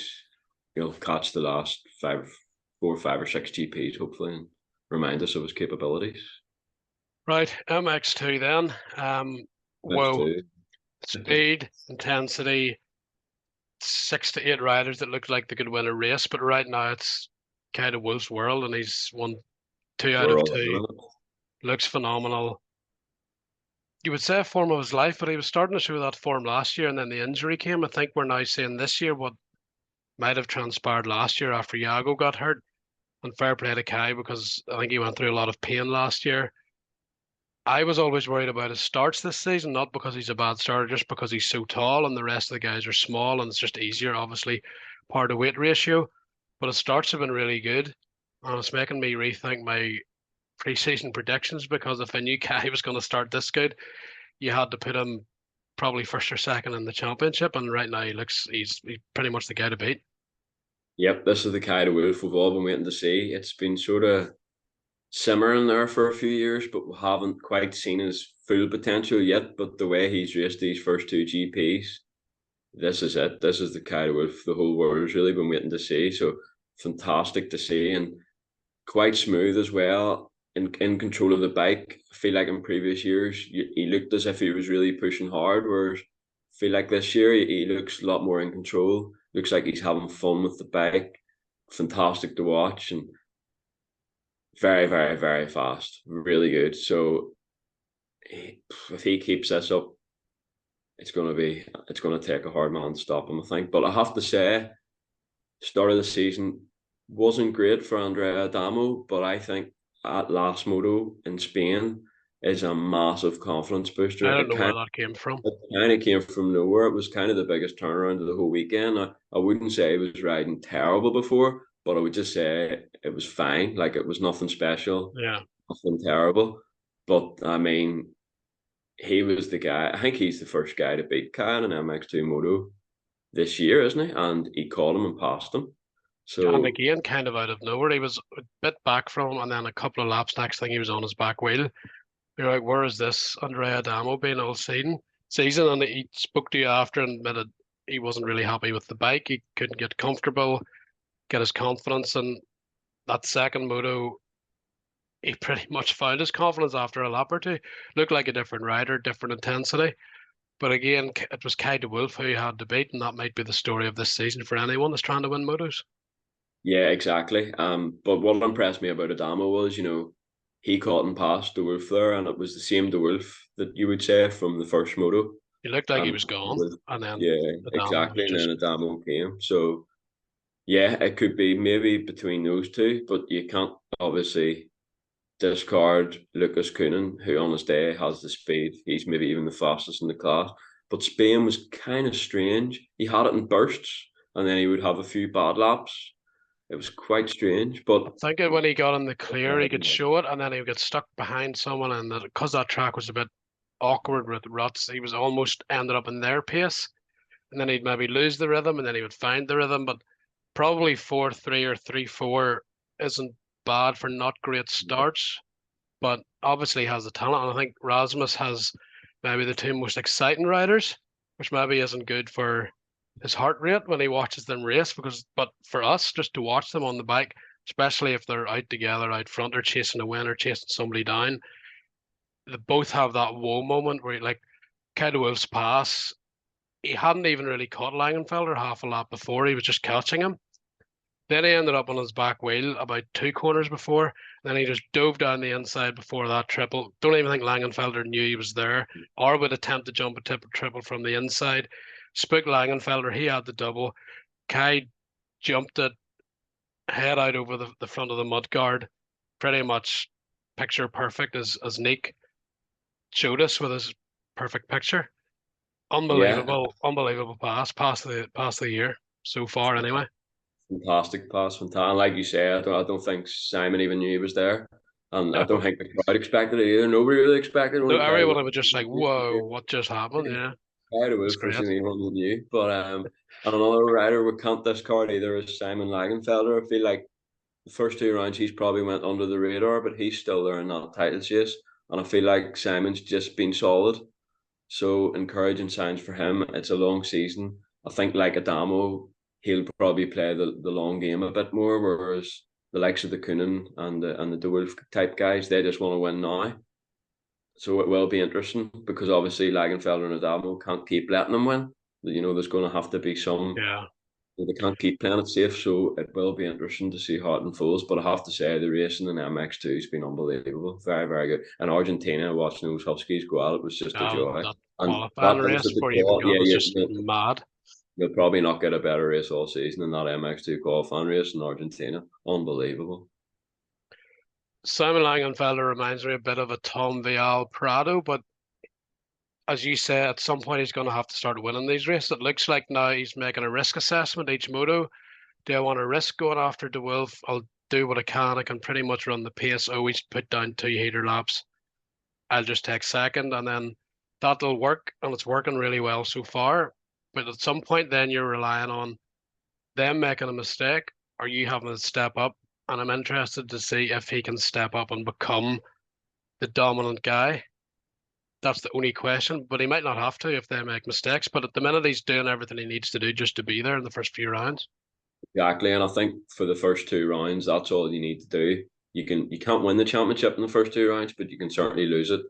he'll catch the last 4, 5 or 6 GPs. Hopefully, and remind us of his capabilities. Right, MX2 then. Next Well, two. speed, intensity, 6 to 8 riders that look like they could win a race, but right now it's kind of Wolf's world, and he's won 2 out We're of all 2. in it. Looks phenomenal. You would say form of his life, but he was starting to show that form last year, and then the injury came. I think we're now seeing this year what might have transpired last year after Yago got hurt. And fair play to Kai, because I think he went through a lot of pain last year. I was always worried about his starts this season, not because he's a bad starter, just because he's so tall and the rest of the guys are small, and it's just easier, obviously, part of weight ratio. But his starts have been really good, and it's making me rethink my preseason predictions, because if I knew Kai was going to start this good, you had to put him probably first or second in the championship, and right now he's pretty much the guy to beat. Yep, this is the kind of Wolf we've all been waiting to see. It's been sort of simmering there for a few years, but we haven't quite seen his full potential yet. But the way he's raced these first 2 GPs, this is it. This is the kind of Wolf the whole world's really been waiting to see. So fantastic to see, and quite smooth as well. In control of the bike. I feel like in previous years he looked as if he was really pushing hard, whereas I feel like this year he looks a lot more in control. Looks like he's having fun with the bike. Fantastic to watch, and very, very, very fast. Really good. So if he keeps this up, it's gonna take a hard man to stop him, I think. But I have to say, start of the season wasn't great for Andrea Adamo, but I think at last moto in Spain is a massive confidence booster. I don't know where that came from. It kind of came from nowhere. It was kind of the biggest turnaround of the whole weekend. I wouldn't say he was riding terrible before, but I would just say it was fine. Like it was nothing special, Yeah. nothing terrible. But I mean, he was the guy. I think he's the first guy to beat Kyle in MX2 Moto this year, isn't he? And he caught him and passed him. And So again, kind of out of nowhere, he was a bit back from him, and then a couple of laps next thing he was on his back wheel. You're like, where is this Andrea Adamo been all season? And he spoke to you after and admitted he wasn't really happy with the bike. He couldn't get comfortable, get his confidence, and that second moto, he pretty much found his confidence after a lap or two. Looked like a different rider, different intensity. But again, it was Kai de Wolf who he had to beat, and that might be the story of this season for anyone that's trying to win motos. yeah, exactly. But what impressed me about Adamo was, he caught and passed the Wolf there, and it was the same the Wolf that you would say from the first moto. He looked like he And was gone, was, and then yeah, Adamo was exactly. And then just Adamo came. So yeah, it could be maybe between those two, but you can't obviously discard Lucas Coonan, who on his day has the speed. He's maybe even the fastest in the class. But Spain was kind of strange. He had it in bursts, and then he would have a few bad laps. It was quite strange, but thinking when he got in the clear, he could show it, and then he would get stuck behind someone, and because that track was a bit awkward with ruts, he was almost ended up in their pace, and then he'd maybe lose the rhythm, and then he would find the rhythm. But probably 4-3 or 3-4 isn't bad for not great starts, but obviously he has the talent, and I think Rasmus has maybe the two most exciting riders, which maybe isn't good for his heart rate when he watches them race, but for us just to watch them on the bike, especially if they're out together out front or chasing a win or chasing somebody down, they both have that whoa moment where like Kyle Wolf's pass, he hadn't even really caught Langenfelder half a lap before, he was just catching him. Then he ended up on his back wheel about 2 corners before. Then he just dove down the inside before that triple. Don't even think Langenfelder knew he was there or would attempt to jump a triple from the inside. Spooked Langenfelder. He had the double. Kai jumped it, head out over the front of the mud guard. Pretty much picture perfect as Nick showed us with his perfect picture. yeah, Unbelievable, unbelievable pass past the year so far anyway. Fantastic pass, fantastic. Like you say, I don't think Simon even knew he was there, and I don't No, think the crowd expected it either. Nobody really expected. no, Only everyone was just like, "Whoa, what just happened?" Yeah, Pride of it's Wolf was great. the only one who knew. But and another rider we can't discard either is Simon Lagenfelder. I feel like the first two rounds he's probably went under the radar, but he's still there in that title chase. And I feel like Simon's just been solid. So encouraging signs for him. It's a long season. I think like Adamo, he'll probably play the long game a bit more, whereas the likes of the Coonan and the De Wolf type guys, they just want to win now. So it will be interesting because obviously Lagenfelder and Adamo can't keep letting them win. You know, there's going to have to be some. Yeah, They can't keep playing it safe, so it will be interesting to see how it unfolds. But I have to say, the racing in MX2 has been unbelievable. Very, very good. And Argentina, watching those Huskies go out, it was just a joy. that And qualifying that was race at the before you even qual. got Yeah, was just mad. you'll probably not get a better race all season than that MX2 qualifying race in Argentina. Unbelievable. Simon Langenfelder reminds me a bit of a Tom Vial Prado, but as you say, at some point he's going to have to start winning these races. It looks like now he's making a risk assessment each moto. Do I want to risk going after De Wolf? I'll do what I can. I can pretty much run the pace. Always put down 2 heater laps. I'll just take second, and then that'll work, and it's working really well so far. But at some point, then you're relying on them making a mistake or you having to step up. And I'm interested to see if he can step up and become the dominant guy. That's the only question, but he might not have to if they make mistakes. But at the minute, he's doing everything he needs to do just to be there in the first few rounds. Exactly, and I think for the first two rounds, that's all you need to do. You can't win the championship in the first two rounds, but you can certainly lose it,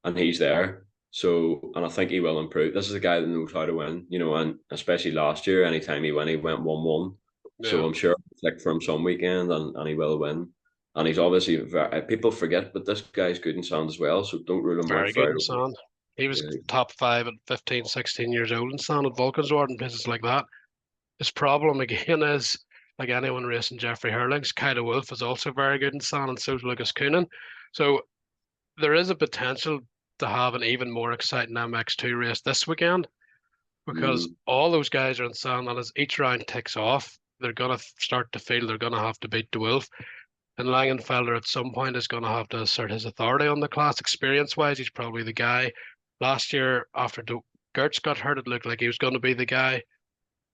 and he's there. So, and I think he will improve. This is a guy that knows how to win, you know, and especially last year, anytime he went 1-1. So Yeah, I'm sure it'll click for him some weekend, and he will win. And he's obviously very, people forget, but this guy's good in sand as well. So don't rule him out very for good out. in sand. He was Yeah, top five at 15, 16 years old in sand at Vulcansward and places like that. His problem again is, like anyone racing Jeffrey Hurlings, Kyle Wolf is also very good in sand, and so is Lucas Coonan. So there is a potential to have an even more exciting MX2 race this weekend because mm, all those guys are in sand, and as each round ticks off, they're going to start to feel they're going to have to beat De Wolf. And Langenfelder at some point is going to have to assert his authority on the class. Experience wise, he's probably the guy. Last year, after Gertz got hurt, it looked like he was going to be the guy.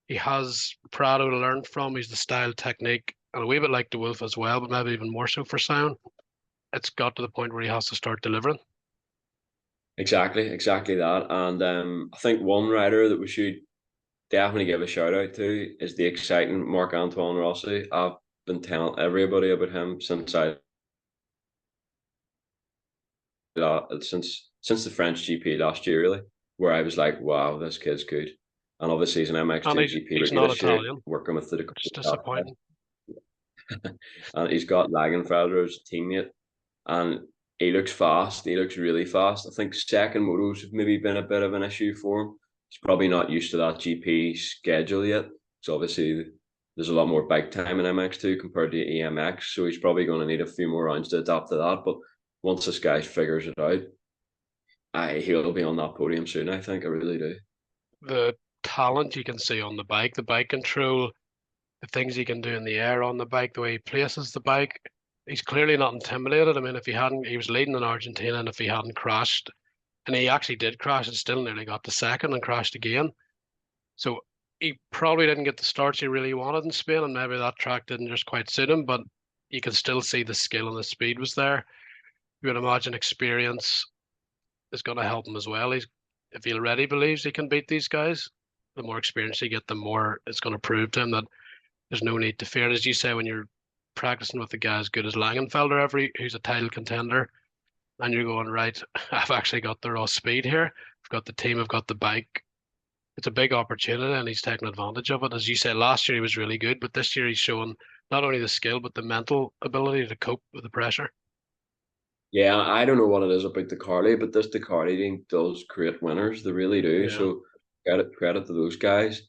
He has Prado to learn from. He's the style, technique, and a wee bit like De Wolf as well, but maybe even more so for Sound. It's got to the point where he has to start delivering. exactly that. And I think one rider that we should definitely give a shout out to is the exciting Marc Antoine Rossi. I've been telling everybody about him since the French GP last year, really, where I was like, wow, this kid's good. And obviously, he's an And MX2 GP he's rookie not this year, Italian, working with the which is Dakota. disappointing. And he's got Lagenfelder as a teammate, and he looks fast. He looks really fast. I think second motos have maybe been a bit of an issue for him. He's probably not used to that GP schedule yet. So obviously, there's a lot more bike time in MX2 compared to EMX. So he's probably going to need a few more rounds to adapt to that. But once this guy figures it out, he'll be on that podium soon. I think I really do. The talent you can see on the bike control, the things he can do in the air on the bike, the way he places the bike. He's clearly not intimidated. I mean, if he hadn't, he was leading in Argentina, and if he hadn't crashed, and he actually did crash and still nearly got the second and crashed again. So he probably didn't get the starts he really wanted in Spain, and maybe that track didn't just quite suit him, but you can still see the skill and the speed was there. You would imagine experience is going to help him as well. If he already believes he can beat these guys, the more experience you get, the more it's going to prove to him that there's no need to fear. As you say, when you're practicing with a guy as good as Langenfelder, who's a title contender, and you're going, right, I've actually got the raw speed here. I've got the team, I've got the bike. It's a big opportunity, and he's taking advantage of it. As you say, last year he was really good, but this year he's showing not only the skill but the mental ability to cope with the pressure. Yeah, I don't know what it is about the Carly, but this Ducati team does create winners. They really do. Yeah, So credit to those guys.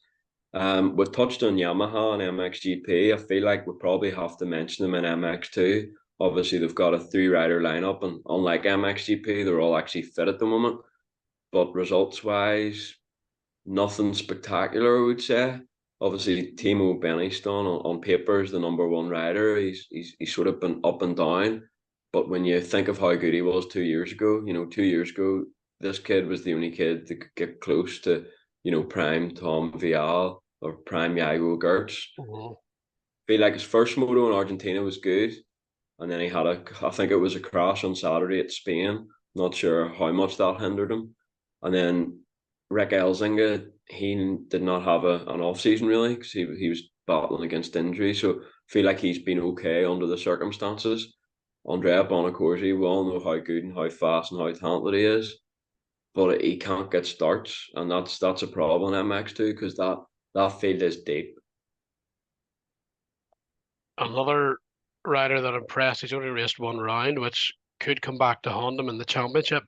We've touched on Yamaha and MXGP. I feel like we probably have to mention them in MX2. Obviously, they've got a three-rider lineup, and unlike MXGP, they're all actually fit at the moment. But results-wise, nothing spectacular, I would say. obviously Timo Benniston on paper is the number one rider. He's sort of been up and down, but when you think of how good he was 2 years ago, 2 years ago this kid was the only kid that could get close to prime Tom Vial or prime Jago Gertz. Mm-hmm. Feel like his first moto in Argentina was good, and then he had I think it was a crash on Saturday at Spain. Not sure how much that hindered him, and then Rick Elzinga, he did not have an off season really because he was battling against injury. So I feel like he's been okay under the circumstances. Andrea Bonacorsi, we all know how good and how fast and how talented he is, but he can't get starts, and that's a problem in MX2 because that field is deep. Another rider that impressed, he's only raced one round, which could come back to haunt him in the championship.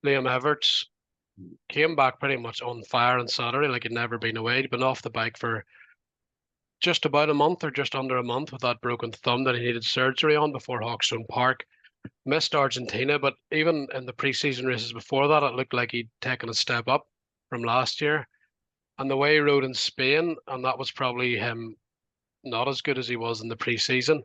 Liam Everts came back pretty much on fire on Saturday, like he'd never been away. He'd been off the bike for just about a month or just under a month with that broken thumb that he needed surgery on before Hawkstone Park. Missed Argentina, but even in the preseason races before that, it looked like he'd taken a step up from last year. And the way he rode in Spain, and that was probably him not as good as he was in the preseason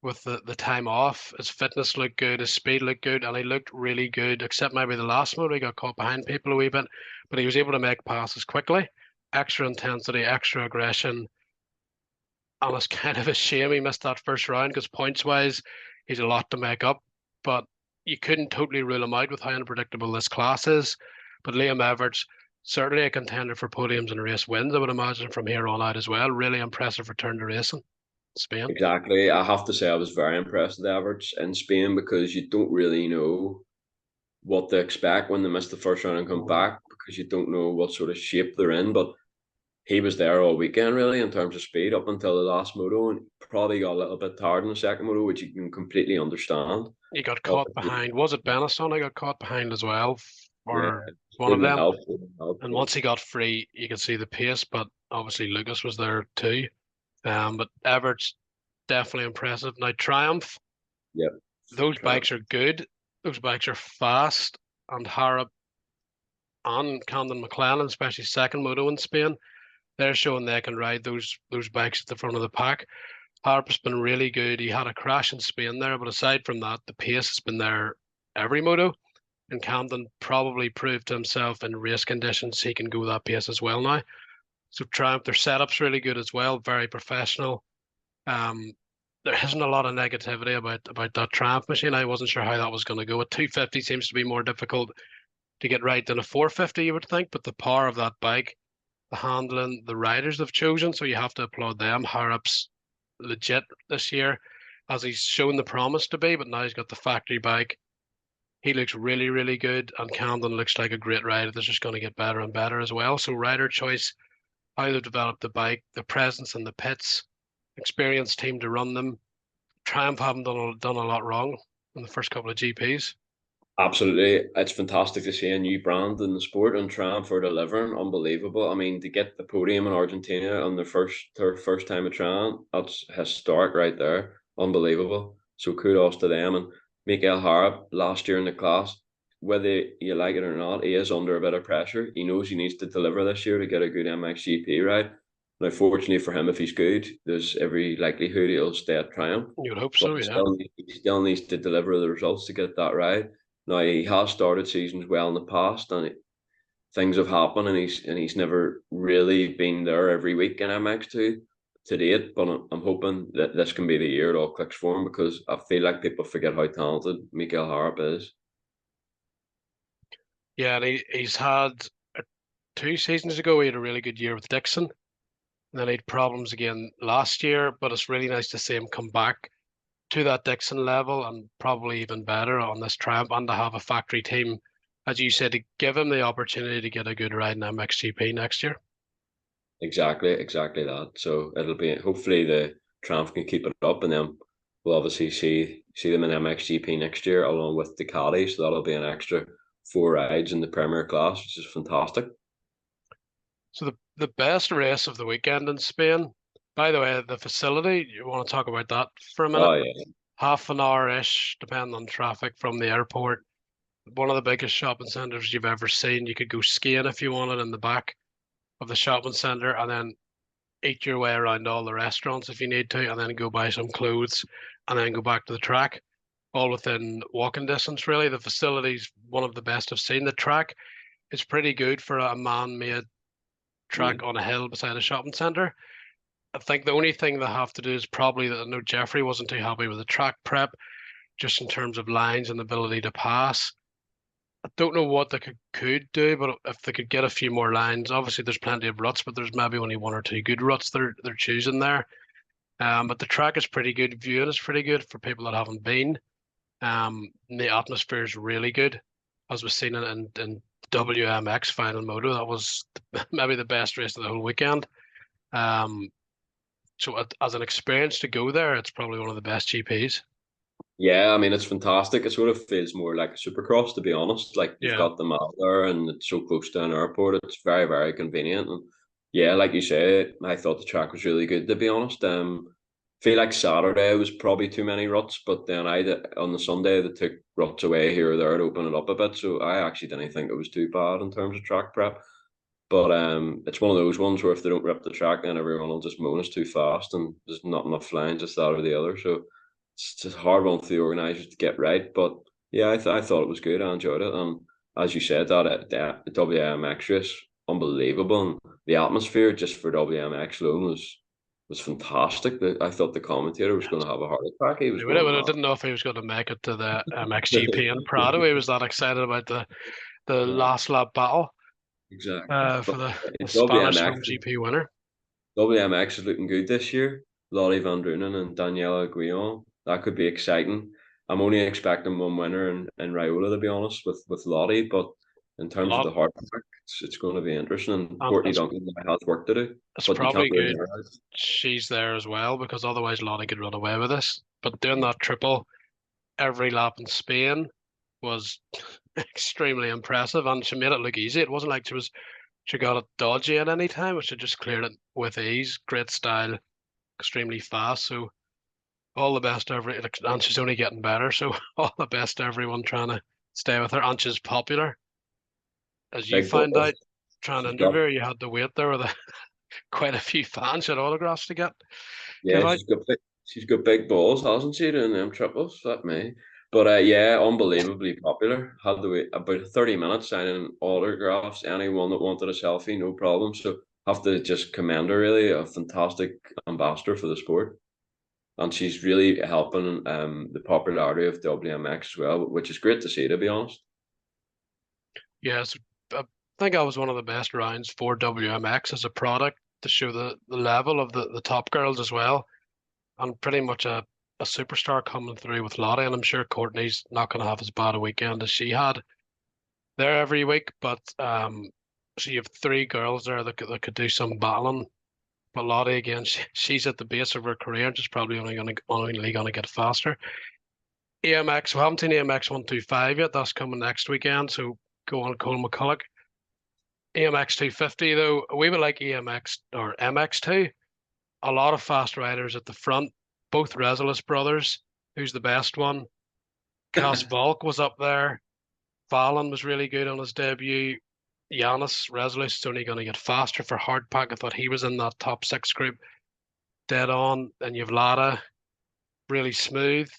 with the time off. His fitness looked good, his speed looked good, and he looked really good, except maybe the last moto he got caught behind people a wee bit, but he was able to make passes quickly, extra intensity, extra aggression. And it's kind of a shame he missed that first round because points wise, he's a lot to make up. But you couldn't totally rule him out with how unpredictable this class is. But Liam Everts, certainly a contender for podiums and race wins, I would imagine, from here on out as well. Really impressive return to racing. Spain. Exactly. I have to say I was very impressed with Everts in Spain because you don't really know what to expect when they miss the first round and come back because you don't know what sort of shape they're in. But he was there all weekend really in terms of speed up until the last moto and probably got a little bit tired in the second moto, which you can completely understand. He got caught behind. Was it Benetton? He got caught behind as well, Yeah, or one of them. wouldn't help. And once he got free, you could see the pace. But obviously Lucas was there too. But Everts definitely impressive. Now Triumph, Yep. those bikes are good. Those bikes are fast, and Harrop and Camden McLennan, especially second moto in Spain, they're showing they can ride those bikes at the front of the pack. Harp's been really good. He had a crash in Spain there, but aside from that, the pace has been there every moto. And Camden probably proved to himself in race conditions he can go that pace as well now. So Triumph, their setup's really good as well, very professional. Um, there isn't a lot of negativity about that Triumph machine. I wasn't sure how that was going to go. A 250 seems to be more difficult to get right than a 450, you would think, but the power of that bike, the handling, the riders they've chosen, so you have to applaud them. Harrop's legit this year, as he's shown the promise to be, but now he's got the factory bike. He looks really, really good, and Camden looks like a great rider that's just going to get better and better as well. So rider choice, how they've developed the bike, the presence in the pits, experienced team to run them. Triumph haven't done a lot wrong in the first couple of GPs. Absolutely. It's fantastic to see a new brand in the sport and Triumph for delivering. Unbelievable. I mean, to get the podium in Argentina on their first time at Triumph, that's historic right there. Unbelievable. So kudos to them. And Mikael Harp last year in the class, whether you like it or not, he is under a bit of pressure. He knows he needs to deliver this year to get a good MXGP ride. Now, fortunately for him, if he's good, there's every likelihood he'll stay at Triumph. You would hope But so, yeah. he still needs to deliver the results to get that ride. Now he has started seasons well in the past, and things have happened, and he's never really been there every week in MX2 to date. But I'm hoping that this can be the year it all clicks for him because I feel like people forget how talented Mikael Harp is. Yeah, and he's had 2 seasons ago, he had a really good year with Dixon. And then he had problems again last year, but it's really nice to see him come back to that Dixon level and probably even better on this Triumph and to have a factory team, as you said, to give him the opportunity to get a good ride in MXGP next year. Exactly that. So it'll be hopefully the Triumph can keep it up, and then we'll obviously see them in MXGP next year along with Ducati. So that'll be an extra 4 rides in the Premier class, which is fantastic. So the best race of the weekend in Spain, by the way, the facility, you want to talk about that for a minute? Oh yeah, Half an hour-ish, depending on traffic from the airport. One of the biggest shopping centres you've ever seen. You could go skiing if you wanted in the back of the shopping centre, and then eat your way around all the restaurants if you need to, and then go buy some clothes, and then go back to the track, all within walking distance. Really, the facility's one of the best I've seen. The track is pretty good for a man-made Yeah. track on a hill beside a shopping centre. I think the only thing they have to do is probably that I know Jeffrey wasn't too happy with the track prep, just in terms of lines and ability to pass. I don't know what they could do, but if they could get a few more lines, obviously there's plenty of ruts, but there's maybe only one or two good ruts they're choosing there. But the track is pretty good. Viewing is pretty good for people that haven't been. The atmosphere is really good, as we've seen in WMX Final Moto. That was maybe the best race of the whole weekend. So as an experience to go there, it's probably one of the best GPs. Yeah, I mean it's fantastic. It sort of feels more like a supercross, to be honest. Like you've Yeah, got the map there, and it's so close to an airport. It's very, very convenient. And yeah, like you say, I thought the track was really good, to be honest. Feel like Saturday was probably too many ruts, but then on the Sunday they took ruts away here or there to open it up a bit. So I actually didn't think it was too bad in terms of track prep. But it's one of those ones where if they don't rip the track, then everyone will just moan it's too fast, and there's not enough lines, just that or the other. So it's just a hard one for the organisers to get right. But yeah, I thought it was good. I enjoyed it, and as you said, the WMX race unbelievable, and the atmosphere just for WMX alone was fantastic. I thought the commentator was going to have a heart attack. He was going I mad. didn't know if he was going to make it to the MXGP in Prado. He was that excited about the Yeah, last lap battle exactly. for But the Spanish WMX home GP winner. WMX is looking good this year. Lottie Van Drunen and Daniela Guillon. That could be exciting. I'm only expecting one winner in Raiola, to be honest, with Lottie. But in A terms of lot, the hard work, it's going to be interesting. And and Courtney Duncan has work to do, it's but you can't probably rule good her out. she's there as well because otherwise Lottie could run away with this. But doing that triple every lap in Spain was extremely impressive, and she made it look easy. It wasn't like she got it dodgy at any time, but she just cleared it with ease. Great style, extremely fast. So all the best to and she's only getting better. So all the best to everyone trying to stay with her. And she's popular, as you Big find balls. out. Trying to She's got interview her, you had to wait there with quite a few fans. She had autographs to get Yeah, out. she's got big balls, hasn't she? Doing them triples, that me. But yeah, unbelievably popular. Had to wait about 30 minutes signing autographs. Anyone that wanted a selfie, no problem. So have to just commend her. Really, a fantastic ambassador for the sport, and she's really helping the popularity of WMX as well, which is great to see. To be honest. Yes, I think I was one of the best rounds for WMX as a product to show the level of the top girls as well, and pretty much a superstar coming through with Lottie. And I'm sure Courtney's not going to have as bad a weekend as she had there every week. But so you have three girls there that could do some battling. But Lottie again, she's at the base of her career and she's probably only gonna get faster. AMX, we haven't seen AMX 125 yet. That's coming next weekend. So go on Cole McCulloch. AMX 250 though, a wee bit like AMX or MX2. A lot of fast riders at the front. Both Resolus brothers. Who's the best one? Cas Volk was up there. Fallon was really good on his debut. Giannis Resolus is only going to get faster for hardpack. I thought he was in that top six group dead on. Then you've Lada, really smooth,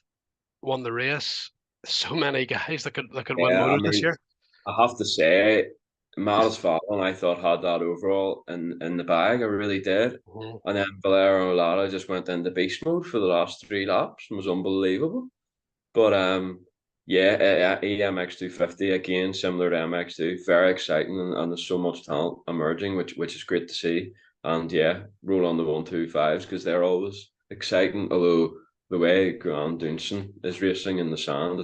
won the race. So many guys that could win Yeah, I motos this mean, year. I have to say, Maris Fallon, I thought had that overall in the bag. I really did. Mhm. And then Valero Lara just went into beast mode for the last three laps and was unbelievable. But yeah, EMX 250 again, similar to MX2, very exciting, and there's so much talent emerging, which is great to see. And yeah, roll on the 125s because they're always exciting. Although the way Grant Dunson is racing in the sand,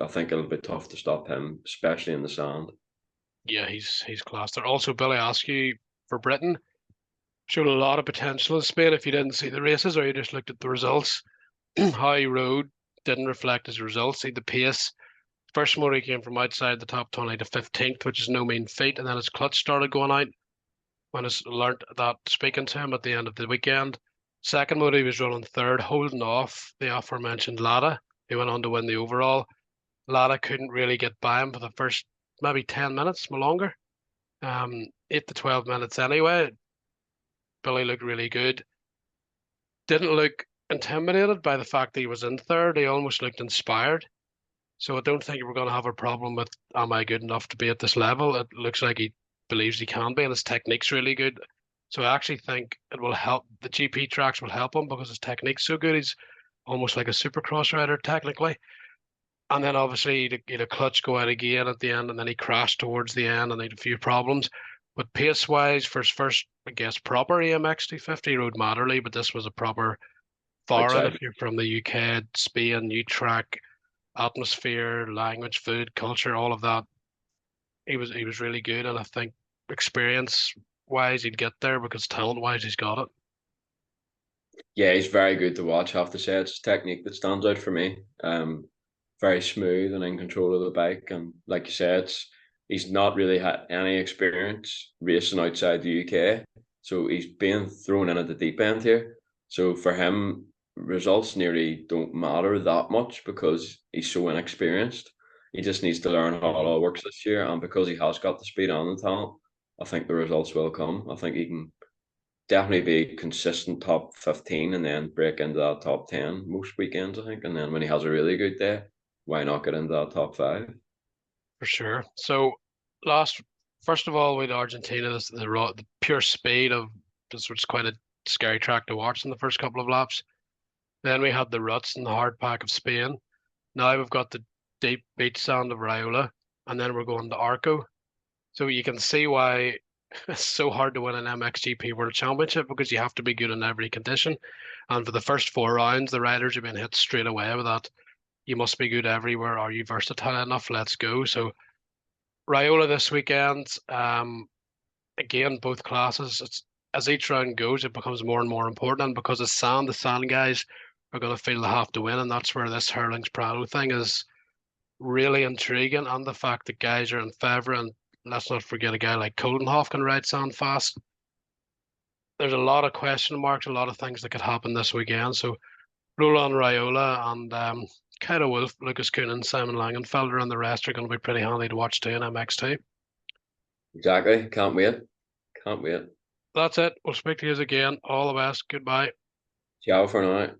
I think it'll be tough to stop him, especially in the sand. Yeah, he's class there. Also, Billy Askew for Britain showed a lot of potential in Spain. If you didn't see the races or you just looked at the results, how he rode didn't reflect his results. See the pace. First motor he came from outside the top 20 to 15th, which is no mean feat, and then his clutch started going out when I learnt that speaking to him at the end of the weekend. Second motor he was running third, holding off the aforementioned Lada. He went on to win the overall. Lada couldn't really get by him for the first maybe 10 minutes, no longer. 8 to 12 minutes anyway. Billy looked really good. Didn't look intimidated by the fact that he was in third. He almost looked inspired. So I don't think we're going to have a problem with, am I good enough to be at this level? It looks like he believes he can be, and his technique's really good. So I actually think it will help. The GP tracks will help him because his technique's so good. He's almost like a supercross rider technically. And then obviously he had a clutch go out again at the end, and then he crashed towards the end, and he had a few problems. But pace wise, for his first, I guess, proper AMX 250, he rode Matterley, but this was a proper foreign. outside. If you're from the UK, Spain, new track, atmosphere, language, food, culture, all of that. He was really good, and I think experience wise he'd get there because talent wise he's got it. Yeah, he's very good to watch. I have to say, it's his technique that stands out for me. Very smooth and in control of the bike, and like you said, he's not really had any experience racing outside the UK, so he's being thrown in at the deep end here. So for him, results nearly don't matter that much because he's so inexperienced. He just needs to learn how it all works this year, and because he has got the speed and the talent, I think the results will come. I think he can definitely be consistent top 15 and then break into that top 10 most weekends, I think. And then when he has a really good day, why not get into that top five? For sure. So last, first of all, with Argentina, the pure speed of this was quite a scary track to watch in the first couple of laps. Then we had the ruts and the hard pack of Spain. Now we've got the deep beach sand of Riola, and then we're going to Arco. So you can see why it's so hard to win an MXGP World Championship because you have to be good in every condition. And for the first 4 rounds, the riders have been hit straight away with that. You must be good everywhere. Are you versatile enough? Let's go. So Riola this weekend, again, both classes. It's as each round goes, it becomes more and more important. And because it's sand, the sand guys are going to feel they have to win, and that's where this Hurlings Prado thing is really intriguing. And the fact that guys are in favour, and let's not forget a guy like Coldenhoff can ride sand fast. There's a lot of question marks, a lot of things that could happen this weekend. So Roland Raiola and Kyle Wolf, Lucas Kuhn, Simon Langenfelder, and the rest are going to be pretty handy to watch too in MX2. Exactly. Can't wait. Can't wait. That's it. We'll speak to you again. All the best. Goodbye. Ciao for now.